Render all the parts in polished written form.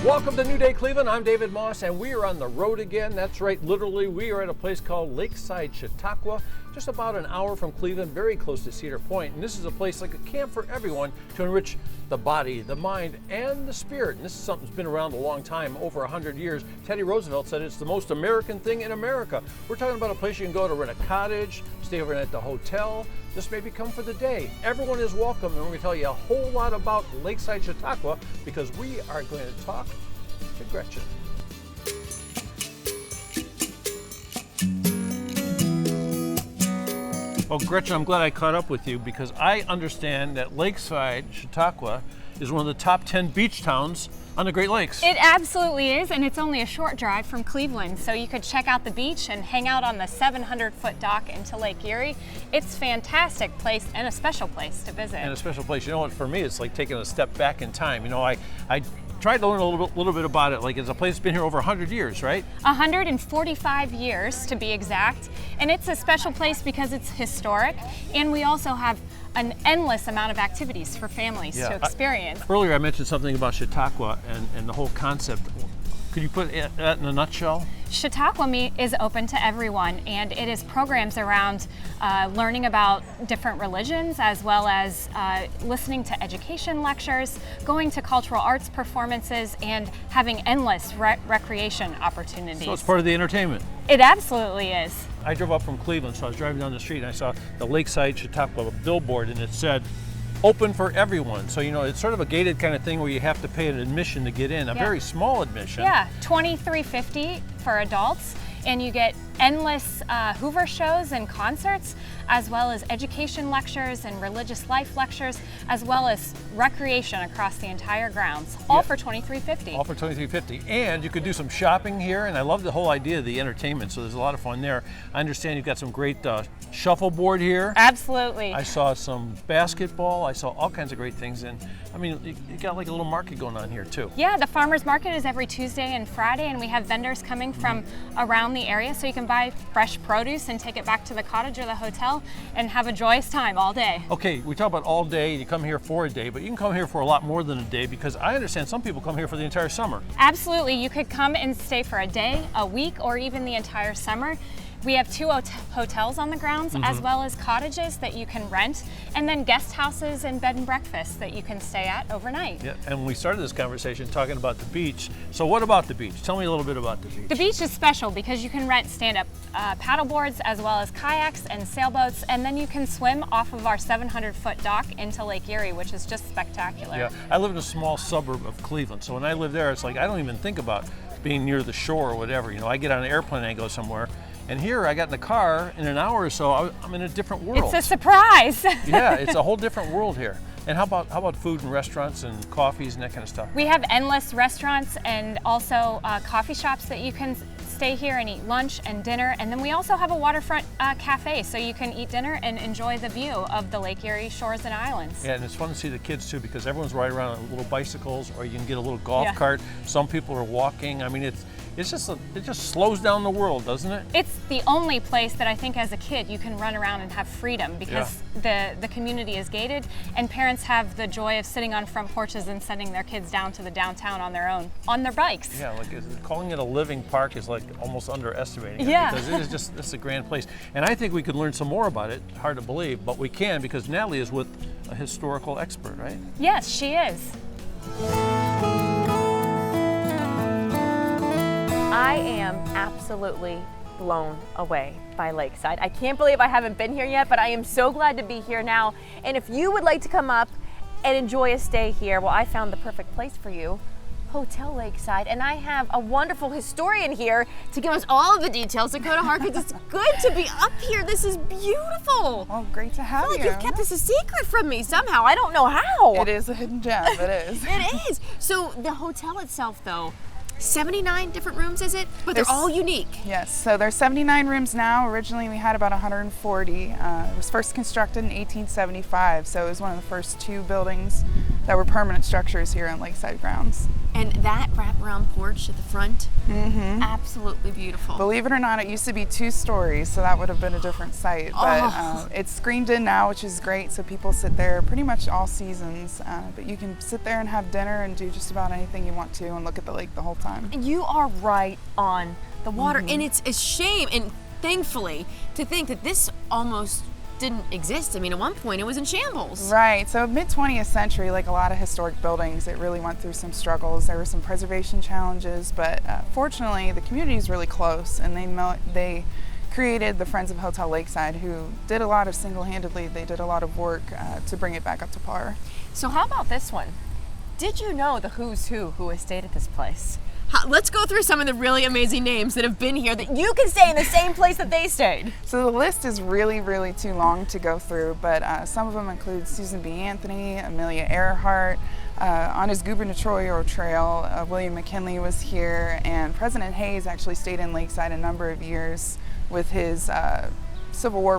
Welcome to New Day Cleveland. I'm David Moss, and we are on the road again. That's right, literally, we are at a place called Lakeside Chautauqua, just about an hour from Cleveland, very close to Cedar Point. And this is a place like a camp for everyone to enrich the body, the mind, and the spirit. And this is something that's been around a long time, over 100 years. Teddy Roosevelt said it's the most American thing in America. We're talking about a place you can go to rent a cottage, stay overnight at the hotel, just maybe come for the day. Everyone is welcome, and we're going to tell you a whole lot about Lakeside Chautauqua because we are going to talk to Gretchen. Well, Gretchen, I'm glad I caught up with you because I understand that Lakeside Chautauqua is one of the top 10 beach towns on the Great Lakes. It absolutely is, and it's only a short drive from Cleveland, so you could check out the beach and hang out on the 700-foot dock into Lake Erie. It's a fantastic place and a special place to visit. And a special place. You know what, for me, it's like taking a step back in time. You know, I tried to learn a little bit about it. Like, it's a place that's been here over 100 years, right? 145 years to be exact, and it's a special place because it's historic, and we also have an endless amount of activities for families to experience. Earlier I mentioned something about Chautauqua and the whole concept. Could you put that in a nutshell? Chautauqua is open to everyone, and it is programs around learning about different religions, as well as listening to education lectures, going to cultural arts performances, and having endless recreation opportunities. So it's part of the entertainment. It absolutely is. I drove up from Cleveland, so I was driving down the street and I saw the Lakeside Chautauqua billboard, and it said, open for everyone. So, you know, it's sort of a gated kind of thing where you have to pay an admission to get in, a very small admission. Yeah, $23.50 for adults, and you get endless Hoover shows and concerts, as well as education lectures and religious life lectures, as well as recreation across the entire grounds, all for $23.50. All for $23.50. And you could do some shopping here, and I love the whole idea of the entertainment, so there's a lot of fun there. I understand you've got some great shuffleboard here. Absolutely. I saw some basketball. I saw all kinds of great things, and I mean, you got like a little market going on here too. Yeah, the farmers market is every Tuesday and Friday, and we have vendors coming from around the area, so you can buy fresh produce and take it back to the cottage or the hotel and have a joyous time all day. Okay, we talk about all day, you come here for a day, but you can come here for a lot more than a day because I understand some people come here for the entire summer. Absolutely, you could come and stay for a day, a week, or even the entire summer. We have 2 hotels on the grounds, as well as cottages that you can rent, and then guest houses and bed and breakfasts that you can stay at overnight. Yeah, and we started this conversation talking about the beach. So what about the beach? Tell me a little bit about the beach. The beach is special because you can rent stand-up paddle boards as well as kayaks and sailboats, and then you can swim off of our 700-foot dock into Lake Erie, which is just spectacular. Yeah, I live in a small suburb of Cleveland, so when I live there, it's like I don't even think about being near the shore or whatever. You know, I get on an airplane and I go somewhere. And here I got in the car, in an hour or so, I'm in a different world. It's a surprise. Yeah, it's a whole different world here. And how about food and restaurants and coffees and that kind of stuff? We have endless restaurants and also coffee shops that you can stay here and eat lunch and dinner. And then we also have a waterfront cafe, so you can eat dinner and enjoy the view of the Lake Erie shores and islands. Yeah, and it's fun to see the kids too, because everyone's riding around on little bicycles, or you can get a little golf cart. Some people are walking. I mean, it just slows down the world, doesn't it? It's the only place that I think as a kid you can run around and have freedom because the community is gated, and parents have the joy of sitting on front porches and sending their kids down to the downtown on their own, on their bikes. Yeah, like calling it a living park is like almost underestimating it. Yeah. Because it's a grand place. And I think we could learn some more about it. Hard to believe, but we can because Natalie is with a historical expert, right? Yes, she is. I am absolutely blown away by Lakeside. I can't believe I haven't been here yet, but I am so glad to be here now. And if you would like to come up and enjoy a stay here, well, I found the perfect place for you, Hotel Lakeside. And I have a wonderful historian here to give us all of the details. Dakota Harkins, it's good to be up here. This is beautiful. Oh, great to have I feel you. like you've kept this a secret from me somehow. I don't know how. It is a hidden gem, it is. It is. So the hotel itself, though, 79 different rooms, is it? But they're all unique. Yes, so there's 79 rooms now. Originally we had about 140. It was first constructed in 1875, so it was one of the first 2 buildings that were permanent structures here on Lakeside grounds. And that wraparound porch at the front. Absolutely beautiful. Believe it or not, it used to be 2 stories, so that would have been a different site. But it's screened in now, which is great, so people sit there pretty much all seasons. But you can sit there and have dinner and do just about anything you want to and look at the lake the whole time. You are right on the water, and it's a shame, and thankfully, to think that this almost didn't exist. I mean, at one point it was in shambles. Right, so mid-20th century, like a lot of historic buildings, it really went through some struggles. There were some preservation challenges, but fortunately the community is really close, and they created the Friends of Hotel Lakeside, who did a lot of single-handedly, they did a lot of work to bring it back up to par. So how about this one? Did you know the who's who has stayed at this place? Let's go through some of the really amazing names that have been here that you can stay in the same place that they stayed. So the list is really, really too long to go through, but some of them include Susan B. Anthony, Amelia Earhart. On his gubernatorial trail, William McKinley was here, and President Hayes actually stayed in Lakeside a number of years with his Civil War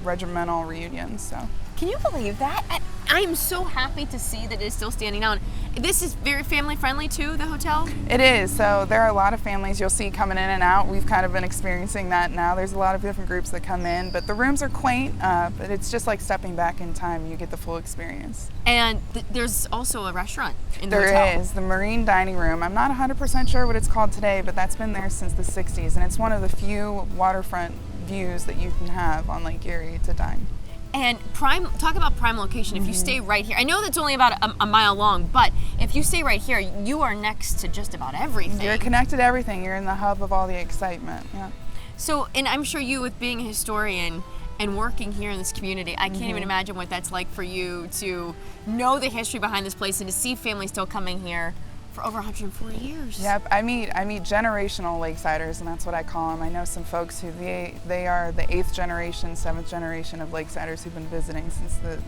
regimental reunions. So. Can you believe that? I'm so happy to see that it is still standing out. This is very family friendly too, the hotel? It is. So there are a lot of families you'll see coming in and out. We've kind of been experiencing that now. There's a lot of different groups that come in, but the rooms are quaint, but it's just like stepping back in time. You get the full experience. And there's also a restaurant in the hotel. There is, the Marine Dining Room. I'm not 100% sure what it's called today, but that's been there since the 60s, and it's one of the few waterfront views that you can have on Lake Erie to dine. And talk about prime location. If you stay right here, I know that's only about a mile long, but if you stay right here, you are next to just about everything. You're connected to everything. You're in the hub of all the excitement. Yeah. So, and I'm sure you, with being a historian and working here in this community, I can't even imagine what that's like for you to know the history behind this place and to see families still coming here for over 140 years. Yep, I meet generational Lakesiders, and that's what I call them. I know some folks who they are the 8th generation, 7th generation of Lakesiders who've been visiting since the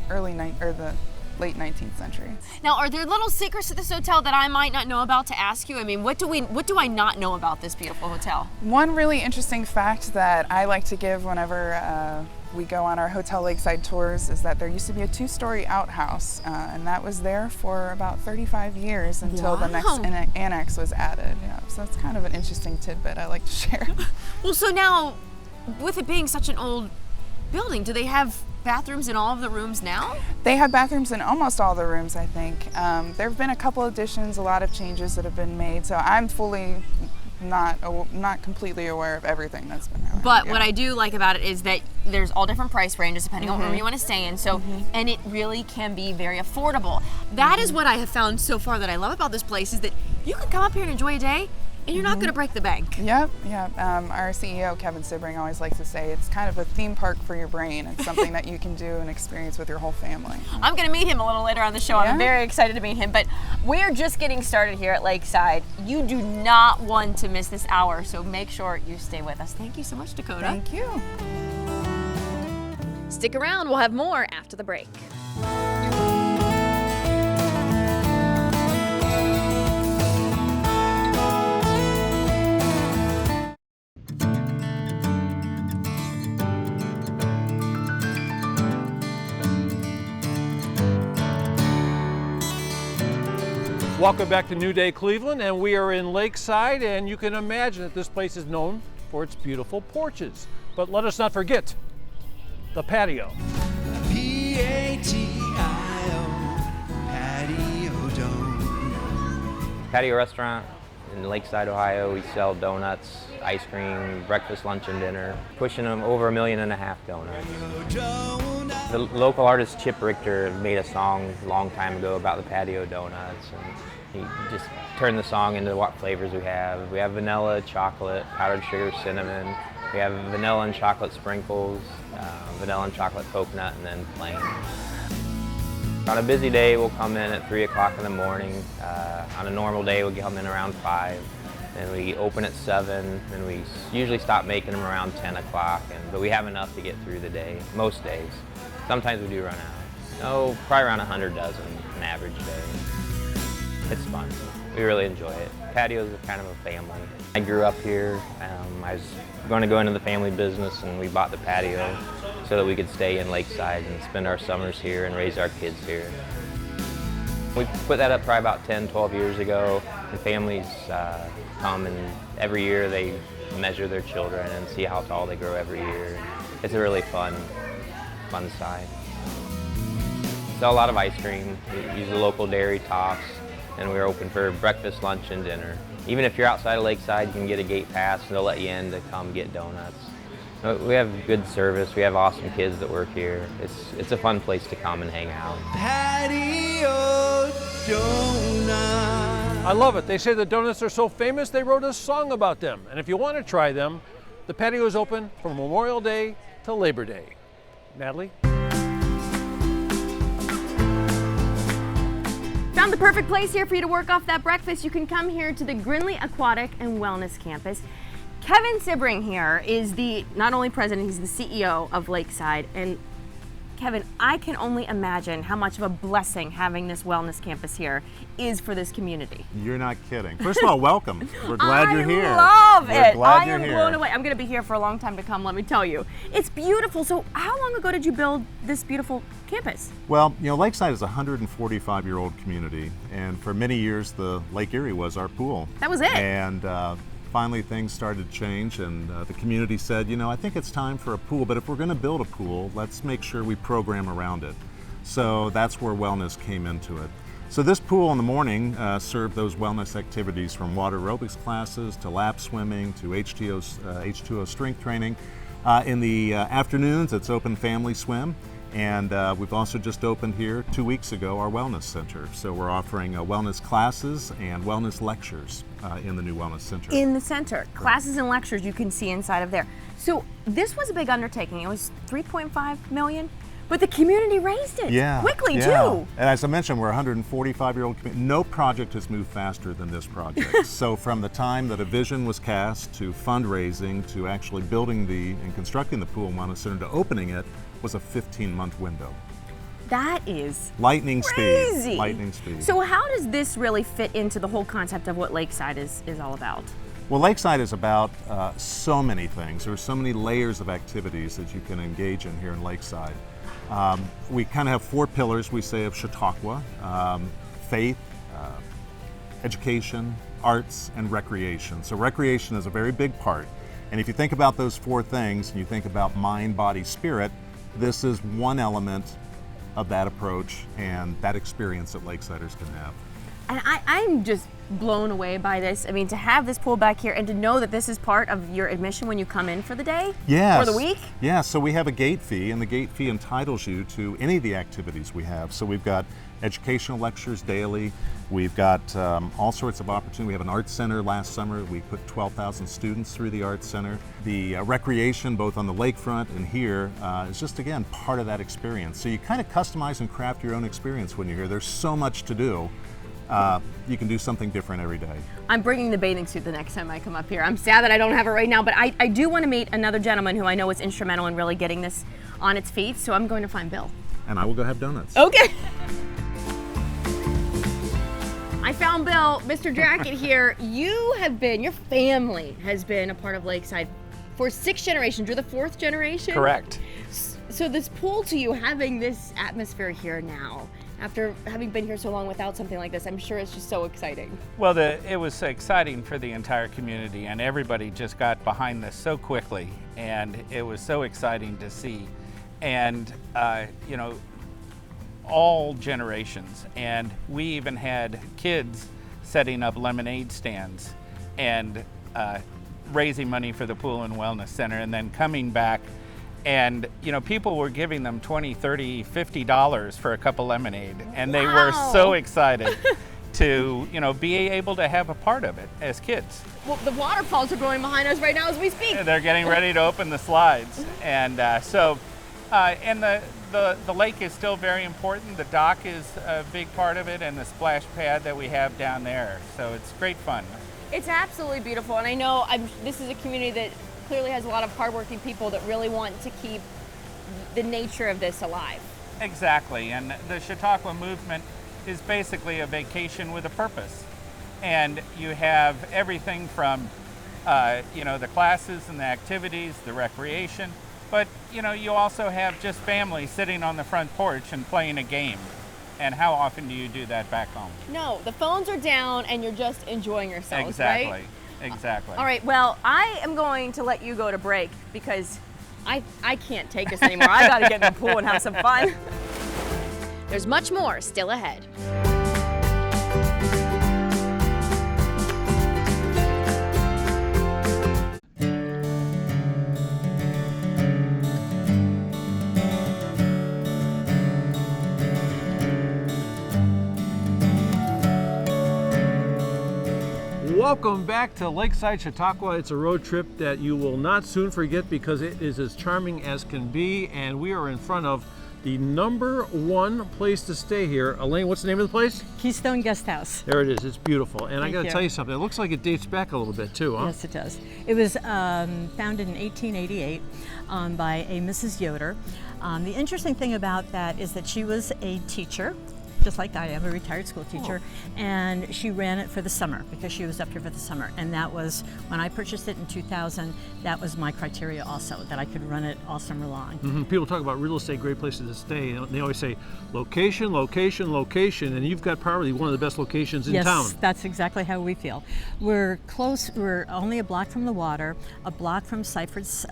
late 19th century. Now, are there little secrets to this hotel that I might not know about to ask you? I mean, what do I not know about this beautiful hotel? One really interesting fact that I like to give whenever we go on our Hotel Lakeside tours is that there used to be a 2-story outhouse, and that was there for about 35 years until the next annex was added. Yeah, so that's kind of an interesting tidbit I like to share. Well, so now, with it being such an old building, do they have bathrooms in all of the rooms now? They have bathrooms in almost all the rooms, I think. There have been a couple additions, a lot of changes that have been made, so I'm fully not completely aware of everything that's been around. But what I do like about it is that there's all different price ranges depending on where you want to stay in. So, and it really can be very affordable. That is what I have found so far that I love about this place, is that you can come up here and enjoy a day and you're not going to break the bank. Yep. Our CEO, Kevin Sibring, always likes to say it's kind of a theme park for your brain. It's something that you can do and experience with your whole family. I'm going to meet him a little later on the show. I'm very excited to meet him, but we're just getting started here at Lakeside. You do not want to miss this hour, so make sure you stay with us. Thank you so much, Dakota. Thank you. Stick around. We'll have more after the break. Welcome back to New Day Cleveland, and we are in Lakeside, and you can imagine that this place is known for its beautiful porches. But let us not forget the patio. Patio Donuts. Patio Restaurant in Lakeside, Ohio. We sell donuts, ice cream, breakfast, lunch, and dinner. Pushing them over 1.5 million donuts. The local artist Chip Richter made a song a long time ago about the patio donuts, and he just turned the song into what flavors we have. We have vanilla, chocolate, powdered sugar, cinnamon. We have vanilla and chocolate sprinkles, vanilla and chocolate coconut, and then plain. On a busy day, we'll come in at 3 o'clock in the morning. On a normal day, we'll come in around 5. Then we open at 7, and we usually stop making them around 10 o'clock, but we have enough to get through the day, most days. Sometimes we do run out. Oh, probably around 100 dozen an average day. It's fun. We really enjoy it. Patios are kind of a family. I grew up here. I was going to go into the family business, and we bought the patio so that we could stay in Lakeside and spend our summers here and raise our kids here. We put that up probably about 10, 12 years ago. The families come, and every year they measure their children and see how tall they grow every year. It's a really fun side. Sell a lot of ice cream. We use the local dairy tops, and we're open for breakfast, lunch, and dinner. Even if you're outside of Lakeside, you can get a gate pass, and they'll let you in to come get donuts. We have good service. We have awesome kids that work here. It's a fun place to come and hang out. Patio Donuts. I love it. They say the donuts are so famous, they wrote a song about them. And if you want to try them, the patio is open from Memorial Day to Labor Day. Natalie? Found the perfect place here for you to work off that breakfast. You can come here to the Greenlee Aquatic and Wellness Campus. Kevin Sibring here is the not only president, he's the CEO of Lakeside. And Kevin, I can only imagine how much of a blessing having this wellness campus here is for this community. You're not kidding. First of all, welcome. We're glad you're here. I love it. Glad I you're am here. blown away. I'm going to be here for a long time to come, let me tell you. It's beautiful. So how long ago did you build this beautiful campus? Well, you know, Lakeside is a 145-year-old community, and for many years, the Lake Erie was our pool. That was it. And finally, things started to change, and the community said, you know, I think it's time for a pool, but if we're going to build a pool, let's make sure we program around it. So that's where wellness came into it. So this pool in the morning served those wellness activities, from water aerobics classes to lap swimming to H2O strength training. In the afternoons, it's open family swim. And we've also just opened here 2 weeks ago our wellness center. So we're offering wellness classes and wellness lectures in the new wellness center. In the center, classes and lectures you can see inside of there. So this was a big undertaking. It was $3.5 million, but the community raised it quickly too. And as I mentioned, we're a 145-year-old community. No project has moved faster than this project. So from the time that a vision was cast to fundraising to actually building and constructing the pool and wellness center to opening it was a 15-month window. That is lightning crazy. Speed. Lightning speed. So how does this really fit into the whole concept of what Lakeside is all about? Well, Lakeside is about so many things. There are so many layers of activities that you can engage in here in Lakeside. We kind of have 4 pillars, we say, of Chautauqua: faith, education, arts, and recreation. So recreation is a very big part. And if you think about those 4 things, and you think about mind, body, spirit, this is one element of that approach and that experience that Lakesiders can have. And I'm just blown away by this. I mean, to have this pool back here and to know that this is part of your admission when you come in for the day? Yes. Or the week? Yeah, so we have a gate fee, and the gate fee entitles you to any of the activities we have. So we've got educational lectures daily. We've got all sorts of opportunity. We have an arts center. Last summer, we put 12,000 students through the arts center. The recreation, both on the lakefront and here, is just, again, part of that experience. So you kind of customize and craft your own experience when you're here. There's so much to do. You can do something different every day. I'm bringing the bathing suit the next time I come up here. I'm sad that I don't have it right now, but I do want to meet another gentleman who I know was instrumental in really getting this on its feet, so I'm going to find Bill. And I will go have donuts. Okay. I found Bill, Mr. Jacket here. Your family has been a part of Lakeside for 6 generations. You're the 4th generation? Correct. So this pool to you, having this atmosphere here now, after having been here so long without something like this, I'm sure it's just so exciting. Well, it was exciting for the entire community, and everybody just got behind this so quickly, and it was so exciting to see. And, you know, all generations, and we even had kids setting up lemonade stands and raising money for the pool and wellness center, and then coming back. And, you know, people were giving them $20, $30, $50 for a cup of lemonade. And they were so excited to, you know, be able to have a part of it as kids. Well, the waterfalls are growing behind us right now as we speak. They're getting ready to open the slides. And and the lake is still very important. The dock is a big part of it, and the splash pad that we have down there. So it's great fun. It's absolutely beautiful. And I know this is a community that clearly has a lot of hardworking people that really want to keep the nature of this alive. Exactly, and the Chautauqua movement is basically a vacation with a purpose. And you have everything from, you know, the classes and the activities, the recreation, but, you know, you also have just families sitting on the front porch and playing a game. And how often do you do that back home? No, the phones are down and you're just enjoying yourselves, Exactly. right? Exactly. All right, well, I am going to let you go to break because I can't take this anymore. I gotta get in the pool and have some fun. There's much more still ahead. Welcome back to Lakeside Chautauqua. It's a road trip that you will not soon forget because it is as charming as can be, and we are in front of the #1 place to stay here. Elaine, what's the name of the place? Keystone Guest House. There it is. It's beautiful. And I Thank got to you. tell you something. It looks like it dates back a little bit too, huh? Yes, it does. It was founded in 1888 by a Mrs. Yoder. The interesting thing about that is that she was a teacher, just like I am, a retired school teacher, and she ran it for the summer because she was up here for the summer. And that was, when I purchased it in 2000, that was my criteria also, that I could run it all summer long. People talk about real estate, great places to stay. And they always say location, location, location, and you've got probably one of the best locations in town. Yes, that's exactly how we feel. We're close, we're only a block from the water, a block from Seiferd's,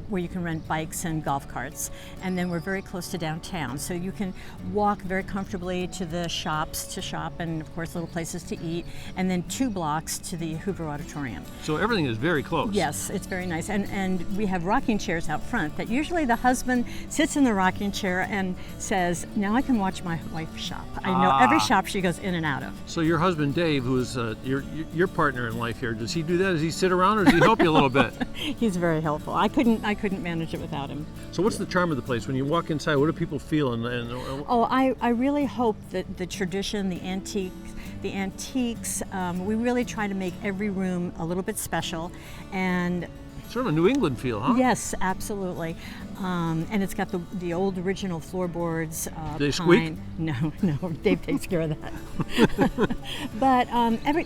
where you can rent bikes and golf carts, and then we're very close to downtown. So you can walk very comfortably to the shops to shop, and of course little places to eat, and then 2 blocks to the Hoover Auditorium. So everything is very close. Yes, it's very nice. And we have rocking chairs out front that usually the husband sits in the rocking chair and says, now I can watch my wife shop. I know every shop she goes in and out of. So your husband Dave, who's your partner in life here, does he do that? Does he sit around or does he help you a little bit? He's very helpful. I couldn't manage it without him. So what's the charm of the place? When you walk inside, what do people feel? Oh, I really hope that the tradition, the antiques, we really try to make every room a little bit special, and sort of a New England feel, huh? yes, absolutely. And it's got the old original floorboards. Do they squeak? No, Dave takes care of that. But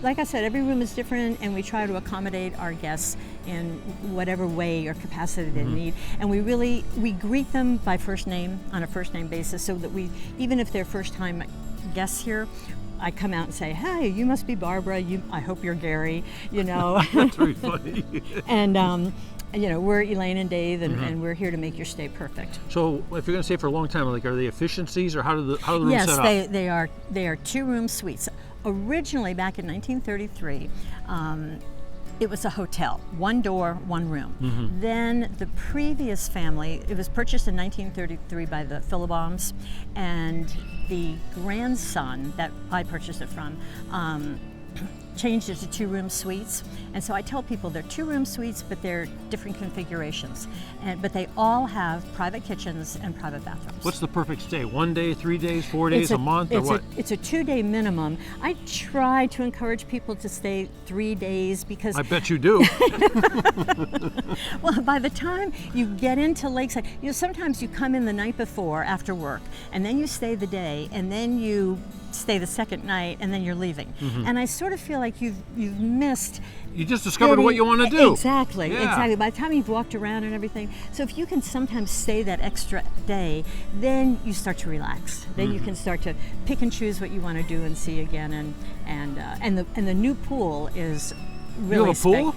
like I said, every room is different, and we try to accommodate our guests in whatever way or capacity they need. And we greet them by first name, on a first name basis, so that even if they're first time guests here, I come out and say, hey, you must be Barbara, I hope you're Gary, That's very funny. And we're Elaine and Dave, and we're here to make your stay perfect. So if you're going to stay for a long time, like, are they efficiencies, or how do the rooms yes, set up? Yes, they are 2-room suites. Originally, back in 1933, it was a hotel, 1 door, 1 room. Then the previous family, it was purchased in 1933 by the Philibons, and the grandson that I purchased it from changed it to 2-room suites. And so I tell people they're 2-room suites, but they're different configurations. But they all have private kitchens and private bathrooms. What's the perfect stay? 1 day, 3 days, 4 days, a month, or what? It's a 2-day minimum. I try to encourage people to stay 3 days because... I bet you do. Well, by the time you get into Lakeside, sometimes you come in the night before after work, and then you stay the day, and then you stay the second night, and then you're leaving. And I sort of feel like you've missed. You just discovered what you want to do. Exactly, Yeah. exactly. By the time you've walked around and everything, so if you can sometimes stay that extra day, then you start to relax. Then you can start to pick and choose what you want to do and see again. And the new pool is really. You have a pool?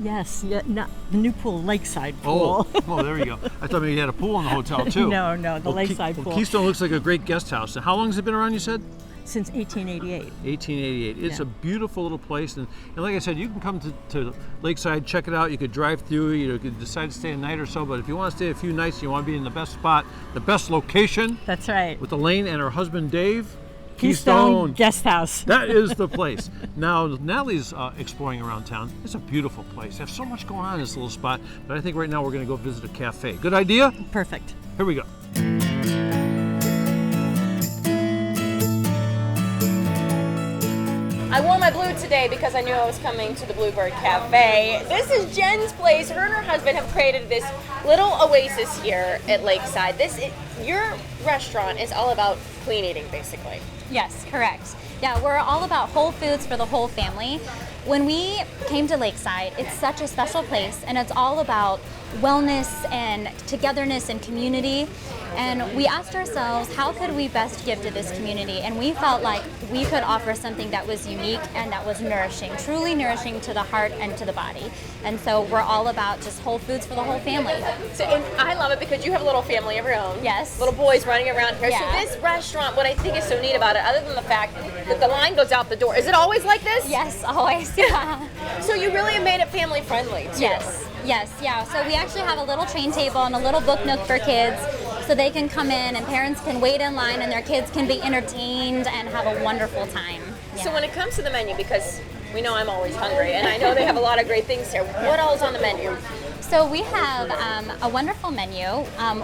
Yes, the new pool, Lakeside Pool. Oh, there you go. I thought maybe you had a pool in the hotel too. No, the Lakeside Pool. Keystone looks like a great guest house. And how long has it been around, you said? Since 1888. 1888. It's Yeah. a beautiful little place, and like I said, you can come to Lakeside, check it out. You could drive through. You could decide to stay a night or so. But if you want to stay a few nights, you want to be in the best spot, the best location. That's right. With Elaine and her husband Dave. Keystone Guest House. That is the place. Now, Natalie's exploring around town. It's a beautiful place. They have so much going on in this little spot, but I think right now we're going to go visit a cafe. Good idea? Perfect. Here we go. I wore my glued today because I knew I was coming to the Bluebird Cafe. This is Jen's place. Her and her husband have created this little oasis here at Lakeside. Your restaurant is all about clean eating, basically. Yes, correct. Yeah, we're all about whole foods for the whole family. When we came to Lakeside, it's such a special place, and it's all about wellness and togetherness and community. And we asked ourselves, how could we best give to this community? And we felt like we could offer something that was unique and that was nourishing, truly nourishing to the heart and to the body. And so we're all about just whole foods for the whole family. So, and I love it because you have a little family of your own. Yes. Little boys running around here. Yeah. So this restaurant, what I think is so neat about it, other than the fact that the line goes out the door, is it always like this? Yes, always. Yeah. So you really have made it family friendly too. Yes. Yes, yeah. So we actually have a little train table and a little book nook for kids, so they can come in and parents can wait in line and their kids can be entertained and have a wonderful time. Yeah. So when it comes to the menu, because we know I'm always hungry and I know they have a lot of great things here, what all is on the menu? So we have a wonderful menu.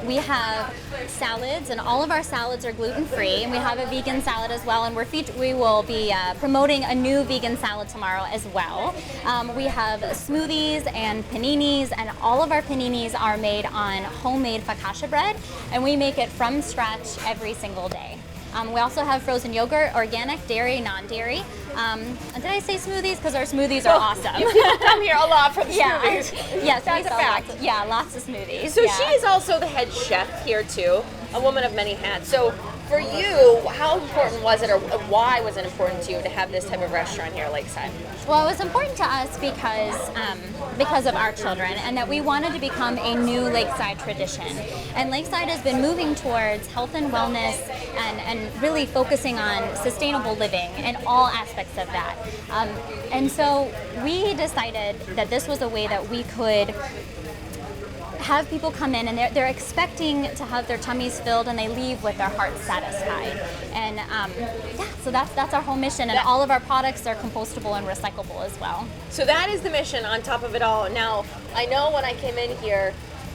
We have salads, and all of our salads are gluten-free, and we have a vegan salad as well, and we will be promoting a new vegan salad tomorrow as well. We have smoothies and paninis, and all of our paninis are made on homemade focaccia bread, and we make it from scratch every single day. We also have frozen yogurt, organic, dairy, non-dairy. And did I say smoothies? Because our smoothies are awesome. You people come here a lot for the smoothies. Yes, that's a fact. Lots of smoothies. So she is also the head chef here too, a woman of many hats. So for you, how important was it, or why was it important to you to have this type of restaurant here at Lakeside? Well, it was important to us because of our children, and that we wanted to become a new Lakeside tradition. And Lakeside has been moving towards health and wellness and really focusing on sustainable living and all aspects of that. And so we decided that this was a way that we could have people come in and they're expecting to have their tummies filled and they leave with their hearts satisfied. And so that's our whole mission, and all of our products are compostable and recyclable as well. So that is the mission on top of it all. Now, I know when I came in here,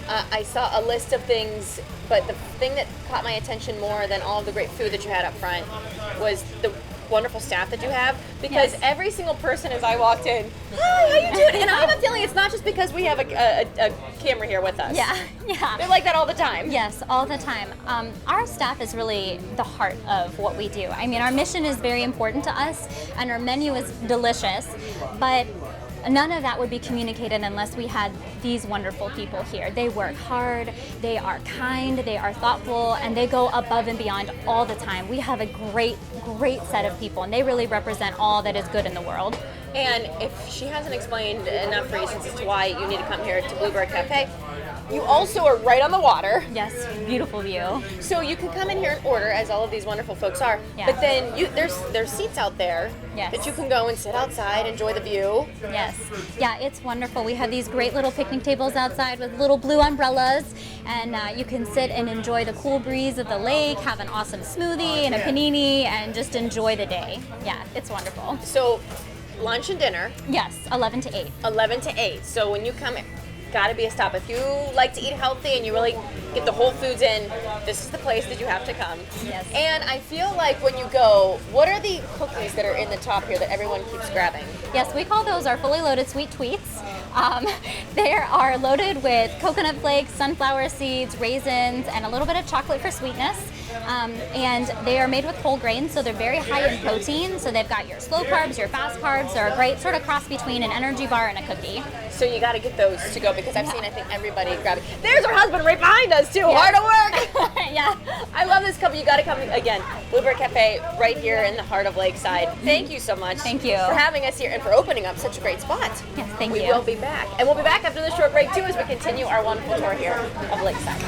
I saw a list of things, but the thing that caught my attention more than all of the great food that you had up front was the wonderful staff that you have, because every single person as I walked in, hi, how you doing? And I have a feeling it's not just because we have a camera here with us. Yeah. They're like that all the time. Yes, all the time. Our staff is really the heart of what we do. I mean, our mission is very important to us, and our menu is delicious, but none of that would be communicated unless we had these wonderful people here. They work hard, they are kind, they are thoughtful, and they go above and beyond all the time. We have a great set of people, and they really represent all that is good in the world. And if she hasn't explained enough reasons as to why you need to come here to Bluebird Cafe, you also are right on the water. Yes, beautiful view. So you can come in here and order, as all of these wonderful folks are. Yeah. But then there's seats out there that you can go and sit outside, enjoy the view. Yes, yeah, it's wonderful. We have these great little picnic tables outside with little blue umbrellas, and you can sit and enjoy the cool breeze of the lake, have an awesome smoothie and a panini, and just enjoy the day. Yeah, it's wonderful. So lunch and dinner? Yes, 11 to 8. 11 to 8. So when you come, gotta be a stop. If you like to eat healthy and you really get the whole foods in, this is the place that you have to come. Yes. And I feel like when you go, what are the cookies that are in the top here that everyone keeps grabbing? Yes, we call those our fully loaded sweet tweets. They are loaded with coconut flakes, sunflower seeds, raisins, and a little bit of chocolate for sweetness. And they are made with whole grains, so they're very high in protein. So they've got your slow carbs, your fast carbs. They're a great sort of cross between an energy bar and a cookie. So you got to get those to go, because I've seen, I think, everybody grab it. There's her husband right behind us, too. Hard at work. Yeah. I love this couple. You got to come again. Bluebird Cafe right here in the heart of Lakeside. Thank you so much. Thank you. For having us here and for opening up such a great spot. Yes, thank you. We will be back. And we'll be back after this short break, too, as we continue our wonderful tour here of Lakeside.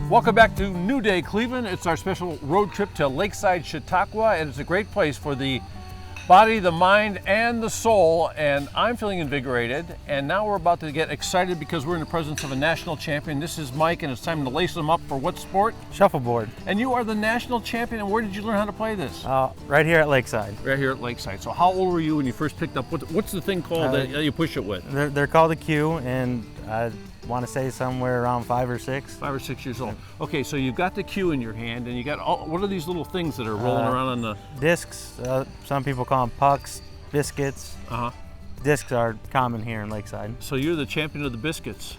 Welcome back to New Day Cleveland. It's our special road trip to Lakeside Chautauqua, and it's a great place for the body, the mind, and the soul, and I'm feeling invigorated. And now we're about to get excited because we're in the presence of a national champion. This is Mike, and it's time to lace him up for what sport? Shuffleboard. And you are the national champion, and where did you learn how to play this? Right here at Lakeside. Right here at Lakeside. So how old were you when you first picked up, what's the thing called that you push it with? They're called a cue, and I want to say somewhere around 5 or 6. 5 or 6 years old. Okay, so you've got the cue in your hand, and you got what are these little things that are rolling around on the discs? Some people call them pucks, biscuits. Discs are common here in Lakeside. So you're the champion of the biscuits.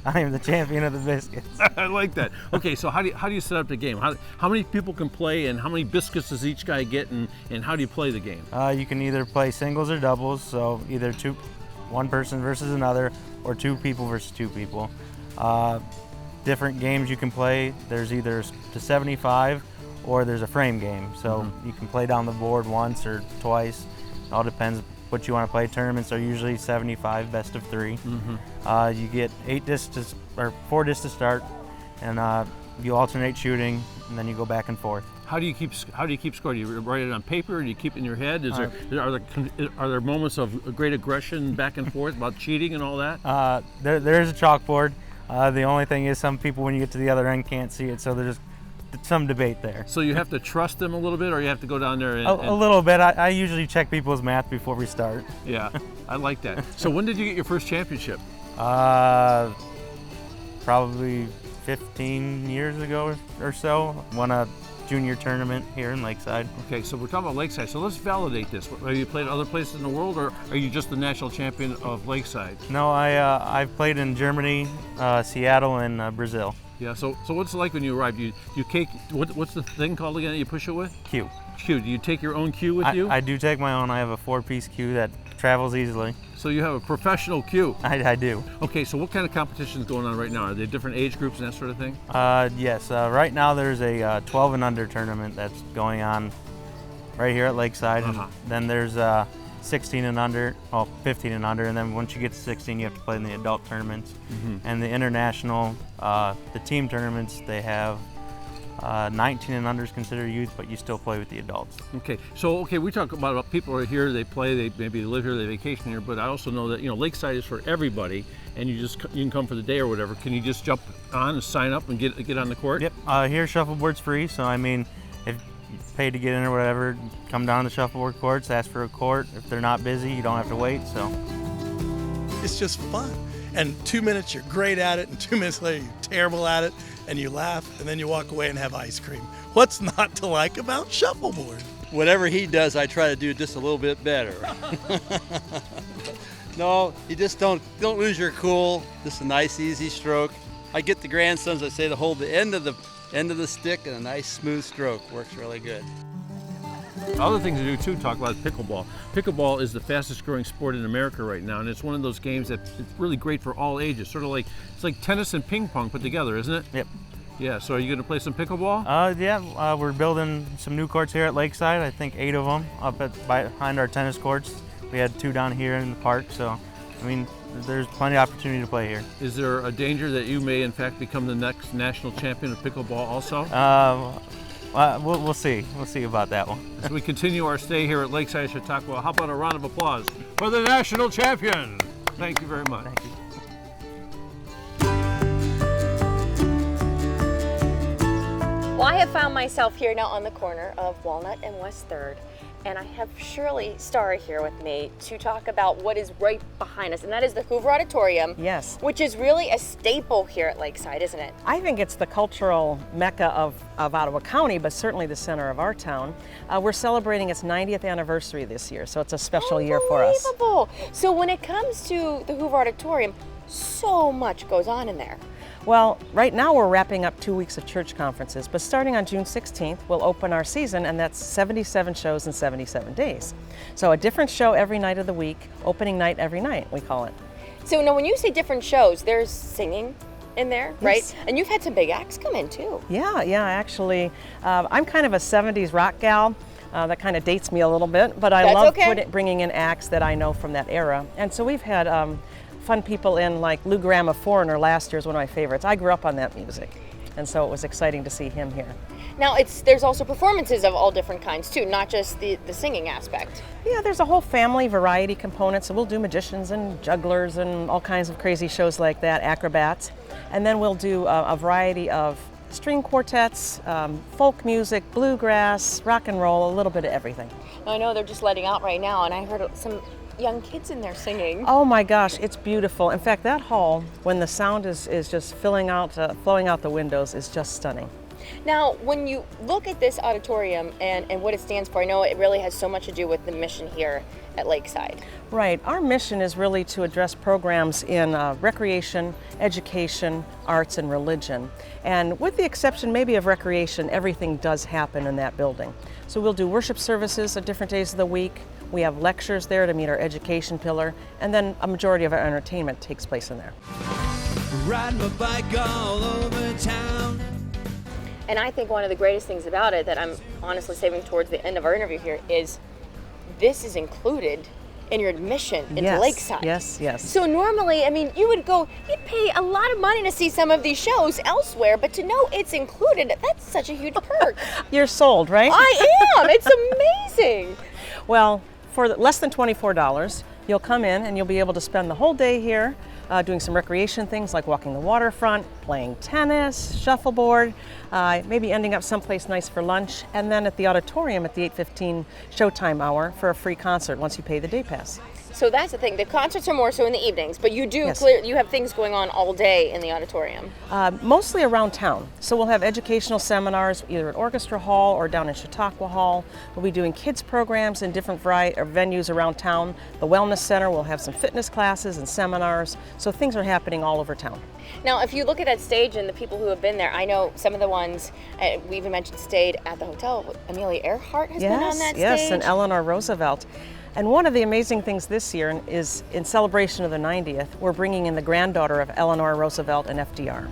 I am the champion of the biscuits. I like that. Okay, so how do you set up the game? How many people can play, and how many biscuits does each guy get, and how do you play the game? You can either play singles or doubles, so either one person versus another, or 2 people versus 2 people. Different games you can play. There's either to 75 or there's a frame game. So you can play down the board once or twice. It all depends what you want to play. Tournaments are usually 75, best of 3. You get 4 discs to start, and you alternate shooting, and then you go back and forth. How do you keep score? Do you write it on paper, or do you keep it in your head? Are there moments of great aggression back and forth about cheating and all that? There is a chalkboard. The only thing is, some people, when you get to the other end, can't see it, so there's some debate there. So you have to trust them a little bit, or you have to go down there and a little bit. I usually check people's math before we start. Yeah, I like that. So when did you get your first championship? Probably 15 years ago or so. Won a junior tournament here in Lakeside. Okay, so we're talking about Lakeside, so let's validate this. Have you played other places in the world, or are you just the national champion of Lakeside? No, I've played in Germany, Seattle, and Brazil. Yeah, so what's it like when you arrive? You take, what's the thing called again that you push it with? Cue. Cue. Do you take your own cue with you? I do take my own. I have a 4-piece cue that travels easily. So you have a professional cue? I do. Okay, so what kind of competitions going on right now? Are there different age groups and that sort of thing? Yes, right now there's a 12 and under tournament that's going on right here at Lakeside. And then there's 16 and under, 15 and under, and then once you get to 16, you have to play in the adult tournaments. And the international, the team tournaments, they have 19 and under is considered youth, but you still play with the adults. Okay, so we talk about people are here, they play, they maybe live here, they vacation here, but I also know that Lakeside is for everybody, and you can come for the day or whatever. Can you just jump on and sign up and get on the court? Yep. Here Shuffleboard's free, so I mean, if you pay to get in or whatever, come down to Shuffleboard courts, ask for a court. If they're not busy, you don't have to wait. So it's just fun. And 2 minutes you're great at it, and 2 minutes later you're terrible at it, and you laugh, and then you walk away and have ice cream. What's not to like about Shuffleboard? Whatever he does, I try to do just a little bit better. No, you just don't lose your cool. Just a nice, easy stroke. I get the grandsons that say to hold the end of the stick, and a nice, smooth stroke works really good. Other things to do too, talk about pickleball. Pickleball is the fastest growing sport in America right now, and it's one of those games that's really great for all ages. Sort of like, it's like tennis and ping pong put together, isn't it? Yep. Yeah, so are you going to play some pickleball? Yeah, we're building some new courts here at Lakeside. I think 8 of them up behind our tennis courts. We had 2 down here in the park, so I mean, there's plenty of opportunity to play here. Is there a danger that you may in fact become the next national champion of pickleball also? We'll see. We'll see about that one. As we continue our stay here at Lakeside Chautauqua, how about a round of applause for the national champion? Thank you very much. Thank you. Well, I have found myself here now on the corner of Walnut and West 3rd, and I have Shirley Starr here with me to talk about what is right behind us, and that is the Hoover Auditorium. Yes. Which is really a staple here at Lakeside, isn't it? I think it's the cultural mecca of Ottawa County, but certainly the center of our town. We're celebrating its 90th anniversary this year, so it's a special year for us. Unbelievable. So when it comes to the Hoover Auditorium, so much goes on in there. Well, right now we're wrapping up 2 weeks of church conferences, but starting on June 16th, we'll open our season, and that's 77 shows in 77 days. So a different show every night of the week, opening night every night, we call it. So now when you say different shows, there's singing in there, right? Yes. And you've had some big acts come in too. Yeah, actually, I'm kind of a 70s rock gal. That kind of dates me a little bit, but I love bringing in acts that I know from that era. And so we've had fun people in, like Lou Graham of Foreigner last year is one of my favorites. I grew up on that music. And so it was exciting to see him here. Now there's also performances of all different kinds too, not just the singing aspect. Yeah, there's a whole family variety component. So we'll do magicians and jugglers and all kinds of crazy shows like that, acrobats. And then we'll do a variety of string quartets, folk music, bluegrass, rock and roll, a little bit of everything. I know they're just letting out right now, and I heard some young kids in there singing. Oh my gosh, it's beautiful. In fact, that hall, when the sound is just flowing out the windows, is just stunning. Now, when you look at this auditorium and what it stands for, I know it really has so much to do with the mission here at Lakeside. Right. Our mission is really to address programs in recreation, education, arts, and religion. And with the exception maybe of recreation, everything does happen in that building. So we'll do worship services at different days of the week. We have lectures there to meet our education pillar, and then a majority of our entertainment takes place in there. Ride my bike all over town. And I think one of the greatest things about it that I'm honestly saving towards the end of our interview here is this is included in your admission into Lakeside. Yes, yes. So normally, I mean, you'd pay a lot of money to see some of these shows elsewhere, but to know it's included, that's such a huge perk. You're sold, right? I am. It's amazing. Well, for less than $24, you'll come in and you'll be able to spend the whole day here doing some recreation things like walking the waterfront, playing tennis, shuffleboard, maybe ending up someplace nice for lunch, and then at the auditorium at the 8:15 showtime hour for a free concert once you pay the day pass. So that's the thing. The concerts are more so in the evenings, but you do you have things going on all day in the auditorium. Mostly around town. So we'll have educational seminars either at Orchestra Hall or down in Chautauqua Hall. We'll be doing kids programs in different venues around town. The Wellness Center will have some fitness classes and seminars. So things are happening all over town. Now, if you look at that stage and the people who have been there, I know some of the ones we even mentioned stayed at the hotel. Amelia Earhart has been on that stage. Yes, and Eleanor Roosevelt. And one of the amazing things this year is in celebration of the 90th, we're bringing in the granddaughter of Eleanor Roosevelt and FDR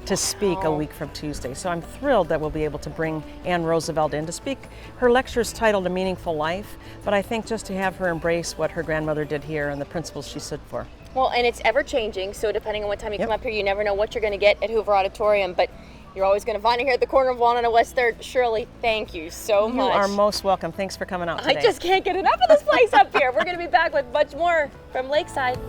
to speak a week from Tuesday. So I'm thrilled that we'll be able to bring Ann Roosevelt in to speak. Her lecture is titled A Meaningful Life, but I think just to have her embrace what her grandmother did here and the principles she stood for. Well, and it's ever changing, so depending on what time you come up here, you never know what you're going to get at Hoover Auditorium, but you're always going to find it here at the corner of Walnut and West 3rd. Shirley, thank you so much. You are most welcome. Thanks for coming out today. I just can't get enough of this place up here. We're going to be back with much more from Lakeside.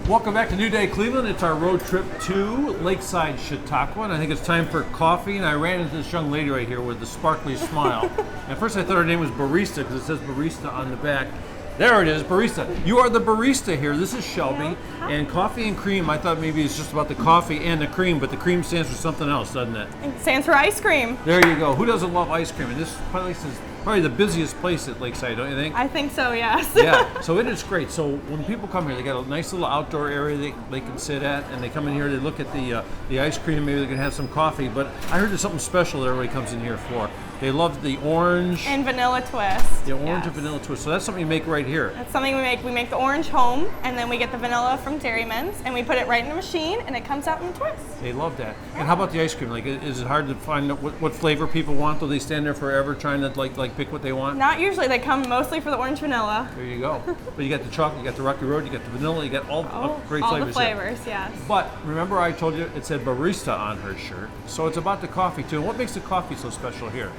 Welcome back to New Day Cleveland. It's our road trip to Lakeside Chautauqua, and I think it's time for coffee. And I ran into this young lady right here with a sparkly smile. At first I thought her name was Barista because it says Barista on the back. There it is, Barista. You are the barista here. This is Shelby. And coffee and cream, I thought maybe it's just about the coffee and the cream, but the cream stands for something else, doesn't it? It stands for ice cream. There you go. Who doesn't love ice cream? And this place is probably the busiest place at Lakeside, don't you think? I think so, yes. Yeah, so it is great. So when people come here, they got a nice little outdoor area they can sit at, and they come in here, they look at the ice cream, maybe they can have some coffee. But I heard there's something special that everybody comes in here for. They love the orange. And vanilla twist. The orange and vanilla twist. So that's something you make right here. That's something we make. We make the orange home, and then we get the vanilla from Dairyman's, and we put it right in the machine, and it comes out in a twist. They love that. And how about the ice cream? Like, is it hard to find what flavor people want? Do they stand there forever trying to like pick what they want? Not usually. They come mostly for the orange vanilla. There you go. But you got the chocolate, you got the Rocky Road, you got the vanilla, you got all great flavors. All the flavors, yes. But remember I told you it said barista on her shirt. So it's about the coffee too. And what makes the coffee so special here?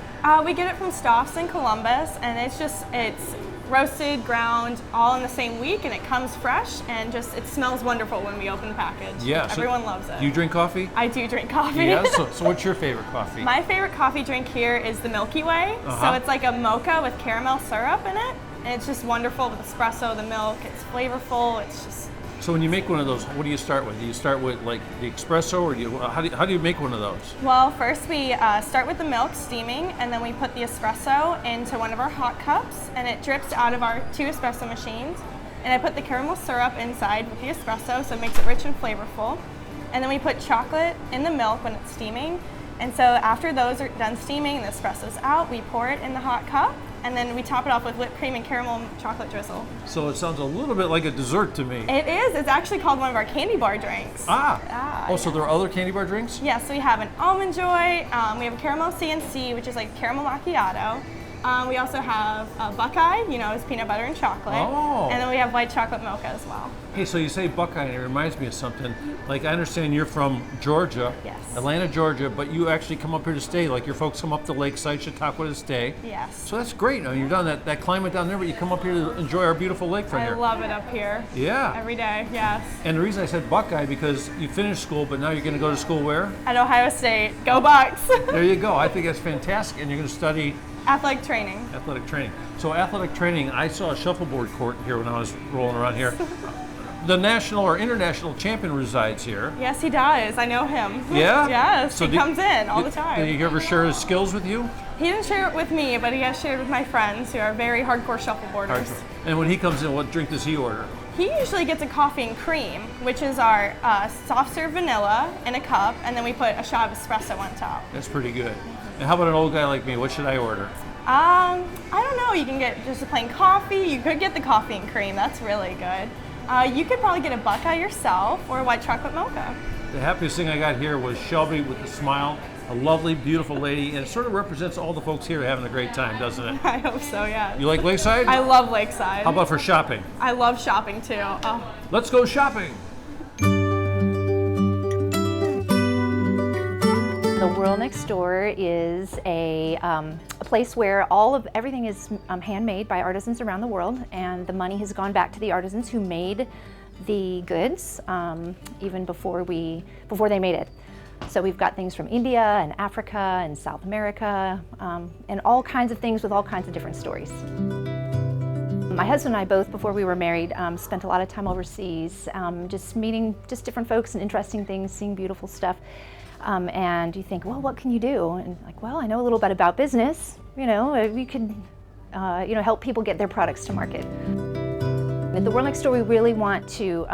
We get it from Stoff's in Columbus, and it's roasted, ground, all in the same week, and it comes fresh, and it smells wonderful when we open the package. Yeah. Everyone loves it. Do you drink coffee? I do drink coffee. Yeah, so what's your favorite coffee? My favorite coffee drink here is the Milky Way. So it's like a mocha with caramel syrup in it, and it's just wonderful with espresso, the milk, it's flavorful, it's just... So when you make one of those, what do you start with? Do you start with like the espresso, or how do you make one of those? Well, first we start with the milk steaming, and then we put the espresso into one of our hot cups, and it drips out of our 2 espresso machines. And I put the caramel syrup inside with the espresso, so it makes it rich and flavorful. And then we put chocolate in the milk when it's steaming. And so after those are done steaming and the espresso's out, we pour it in the hot cup, and then we top it off with whipped cream and caramel chocolate drizzle. So it sounds a little bit like a dessert to me. It is. It's actually called one of our candy bar drinks. So there are other candy bar drinks? Yes, so we have an almond joy, we have a caramel CNC, which is like caramel macchiato. We also have a Buckeye, it's peanut butter and chocolate. And then we have white chocolate mocha as well. Hey, so you say Buckeye, and it reminds me of something. Like, I understand you're from Georgia, Yes. Atlanta, Georgia, but you actually come up here to stay. Like, your folks come up to Lakeside Chautauqua to stay. Yes. So that's great. I mean, you're down that climate down there, but you come up here to enjoy our beautiful lake from here. I love it up here. Yeah. Every day, yes. And the reason I said Buckeye, because you finished school, but now you're going to go to school where? At Ohio State. Go Bucks! There you go. I think that's fantastic. And you're going to study athletic training. Athletic training. So athletic training, I saw a shuffleboard court here when I was rolling around here. The national or international champion resides here. Yes, he does. I know him. Yeah? Yes, So he comes in all the time. Did he ever share his skills with you? He didn't share it with me, but he has shared with my friends who are very hardcore shuffleboarders. And when he comes in, what drink does he order? He usually gets a coffee and cream, which is our soft serve vanilla in a cup, and then we put a shot of espresso on top. That's pretty good. And how about an old guy like me? What should I order? I don't know. You can get just a plain coffee. You could get the coffee and cream. That's really good. You could probably get a Buckeye yourself or a white chocolate mocha. The happiest thing I got here was Shelby with a smile, a lovely, beautiful lady, and it sort of represents all the folks here having a great time, doesn't it? I hope so, yeah. You like Lakeside? I love Lakeside. How about for shopping? I love shopping too. Oh. Let's go shopping. The World Next Door is a place where everything is handmade by artisans around the world, and the money has gone back to the artisans who made the goods even before they made it. So we've got things from India and Africa and South America and all kinds of things with all kinds of different stories. My husband and I both, before we were married, spent a lot of time overseas, just meeting just different folks and interesting things, seeing beautiful stuff. And you think, well, what can you do? And like, well, I know a little bit about business. We could, help people get their products to market. At the World Next Door, we really want to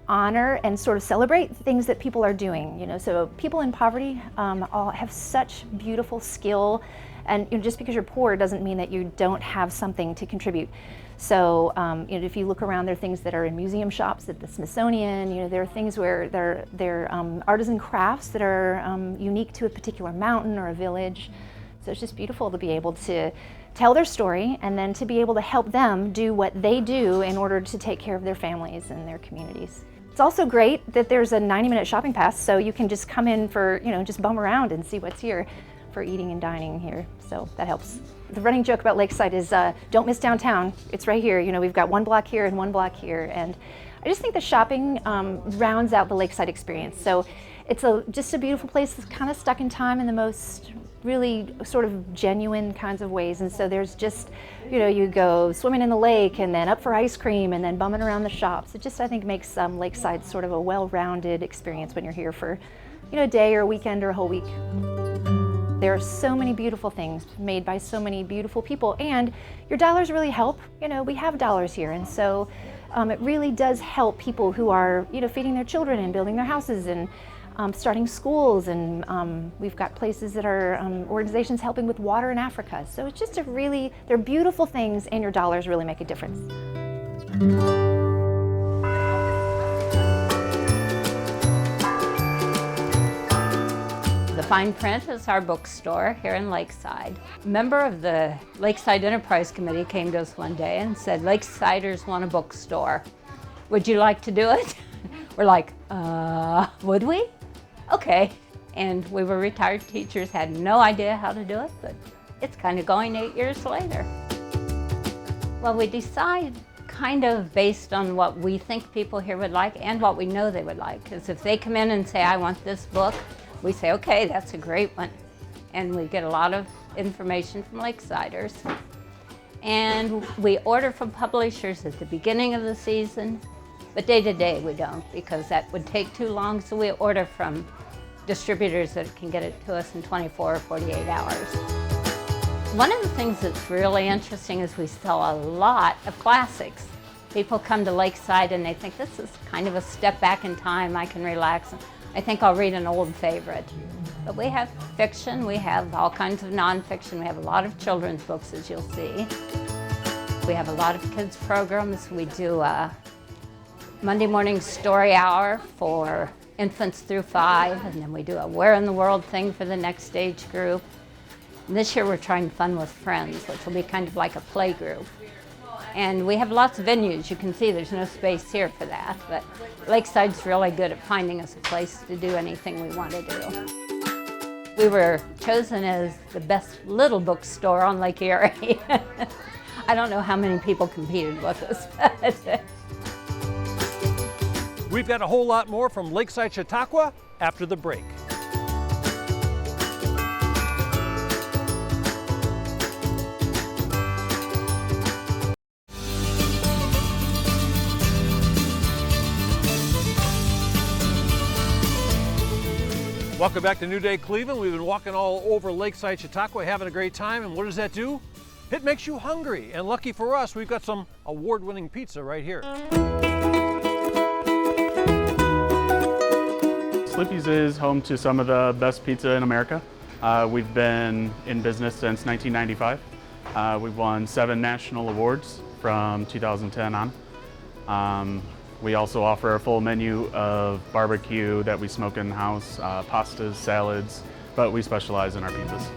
honor and sort of celebrate things that people are doing. So people in poverty all have such beautiful skill, and just because you're poor doesn't mean that you don't have something to contribute. So if you look around, there are things that are in museum shops at the Smithsonian. There are things where they're artisan crafts that are unique to a particular mountain or a village. So it's just beautiful to be able to tell their story and then to be able to help them do what they do in order to take care of their families and their communities. It's also great that there's a 90-minute shopping pass, so you can just come in for, just bum around and see what's here for eating and dining here, so that helps. The running joke about Lakeside is don't miss downtown. It's right here. We've got one block here and one block here, and I just think the shopping rounds out the Lakeside experience. So it's just a beautiful place that's kind of stuck in time in the most really sort of genuine kinds of ways. And so there's just, you go swimming in the lake and then up for ice cream and then bumming around the shops. It just, I think, makes Lakeside sort of a well-rounded experience when you're here for, a day or a weekend or a whole week. There are so many beautiful things made by so many beautiful people, and your dollars really help. We have dollars here, and so it really does help people who are, feeding their children and building their houses and starting schools, and we've got places that are organizations helping with water in Africa. So it's just they're beautiful things, and your dollars really make a difference. The fine print is our bookstore here in Lakeside. A member of the Lakeside Enterprise Committee came to us one day and said, Lakesiders want a bookstore. Would you like to do it? We're like, would we? Okay. And we were retired teachers, had no idea how to do it, but it's kind of going 8 years later. Well, we decide kind of based on what we think people here would like and what we know they would like. Because if they come in and say, I want this book, we say, okay, that's a great one. And we get a lot of information from Lakesiders. And we order from publishers at the beginning of the season, but day to day we don't, because that would take too long. So we order from distributors that can get it to us in 24 or 48 hours. One of the things that's really interesting is we sell a lot of classics. People come to Lakeside and they think this is kind of a step back in time. I can relax. I think I'll read an old favorite. But we have fiction, we have all kinds of nonfiction, we have a lot of children's books, as you'll see. We have a lot of kids programs. We do a Monday morning story hour for infants through 5, and then we do a Where in the World thing for the next age group. And this year we're trying Fun with Friends, which will be kind of like a play group. And we have lots of venues. You can see there's no space here for that, but Lakeside's really good at finding us a place to do anything we want to do. We were chosen as the best little bookstore on Lake Erie. I don't know how many people competed with us, but We've got a whole lot more from Lakeside Chautauqua after the break. Welcome back to New Day Cleveland. We've been walking all over Lakeside Chautauqua, having a great time, and what does that do? It makes you hungry, and lucky for us, we've got some award-winning pizza right here. Slippies is home to some of the best pizza in America. We've been in business since 1995. We've won 7 national awards from 2010 on. We also offer a full menu of barbecue that we smoke in-house, pastas, salads, but we specialize in our pizzas.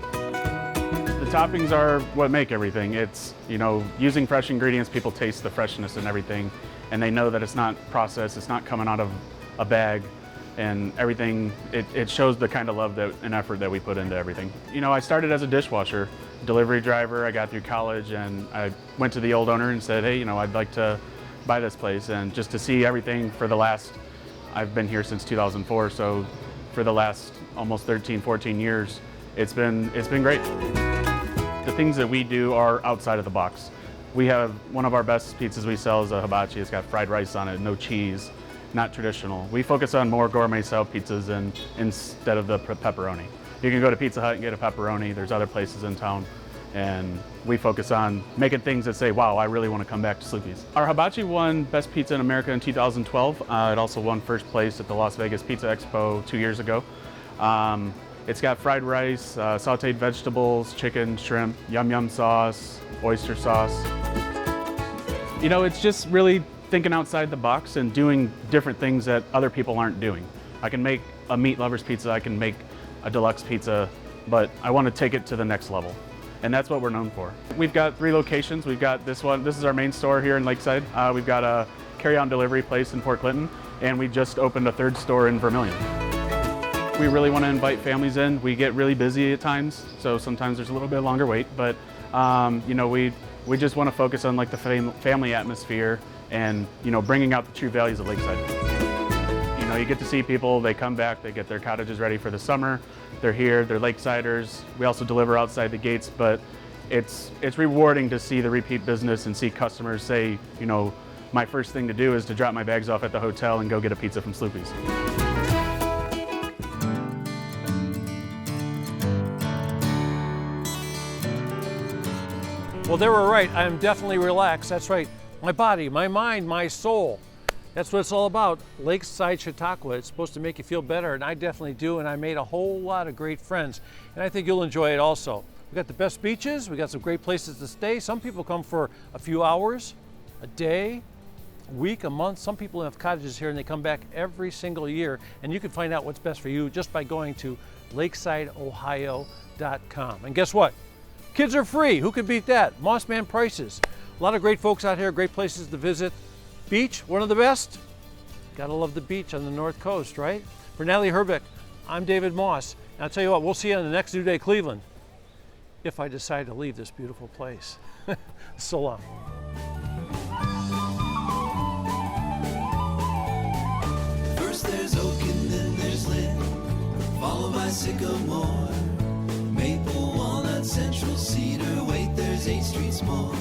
The toppings are what make everything. It's, you know, using fresh ingredients, people taste the freshness and everything, and they know that it's not processed, it's not coming out of a bag, and everything, it shows the kind of love and effort that we put into everything. You know, I started as a dishwasher, delivery driver. I got through college and I went to the old owner and said, hey, you know, I'd like to buy this place, and just to see everything for the last, I've been here since 2004, so for the last almost 13, 14 years, it's been great. The things that we do are outside of the box. We have one of our best pizzas we sell is a hibachi. It's got fried rice on it, no cheese, not traditional. We focus on more gourmet style pizzas instead of the pepperoni. You can go to Pizza Hut and get a pepperoni. There's other places in town. And we focus on making things that say, wow, I really want to come back to Sloopy's. Our hibachi won Best Pizza in America in 2012. It also won first place at the Las Vegas Pizza Expo 2 years ago. It's got fried rice, sauteed vegetables, chicken, shrimp, yum sauce, oyster sauce. You know, it's just really thinking outside the box and doing different things that other people aren't doing. I can make a meat lover's pizza, I can make a deluxe pizza, but I want to take it to the next level. And that's what we're known for. We've got 3 locations. We've got this one. This is our main store here in Lakeside. We've got a carry-out delivery place in Port Clinton, and we just opened a 3rd store in Vermilion. We really want to invite families in. We get really busy at times, so sometimes there's a little bit longer wait, but you know, we just want to focus on like the family atmosphere and, you know, bringing out the true values of Lakeside. You know, you get to see people, they come back, they get their cottages ready for the summer. They're here, they're Lakesiders. We also deliver outside the gates, but it's rewarding to see the repeat business and see customers say, you know, my first thing to do is to drop my bags off at the hotel and go get a pizza from Sloopy's. Well, they were right. I am definitely relaxed. That's right. My body, my mind, my soul. That's what it's all about. Lakeside Chautauqua. It's supposed to make you feel better, and I definitely do, and I made a whole lot of great friends, and I think you'll enjoy it also. We got the best beaches, we got some great places to stay. Some people come for a few hours, a day, a week, a month. Some people have cottages here and they come back every single year, and you can find out what's best for you just by going to lakesideohio.com. And guess what? Kids are free. Who can beat that? Mossman prices. A lot of great folks out here, great places to visit. Beach, one of the best. Gotta love the beach on the North Coast, right? For Natalie Herbeck, I'm David Moss. And I'll tell you what, we'll see you on the next New Day Cleveland, if I decide to leave this beautiful place. So long. First there's oak and then there's linn, followed by sycamore, maple, walnut, central, cedar, wait, there's 8 streets more.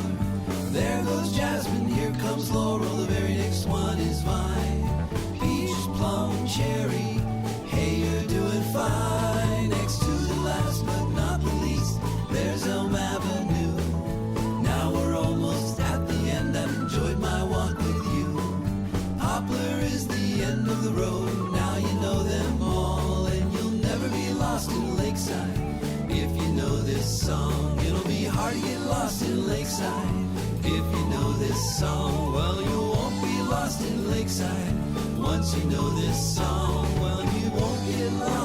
There goes jasmine, here comes laurel, the very next one is vine. Peach, plum, cherry, hey, you're doing fine. Next to the last but not the least, there's Elm Avenue. Now we're almost at the end, I've enjoyed my walk with you. Poplar is the end of the road, now you know them all, and you'll never be lost in get lost in Lakeside. If you know this song, well, you won't be lost in Lakeside. Once you know this song, well, you won't get lost.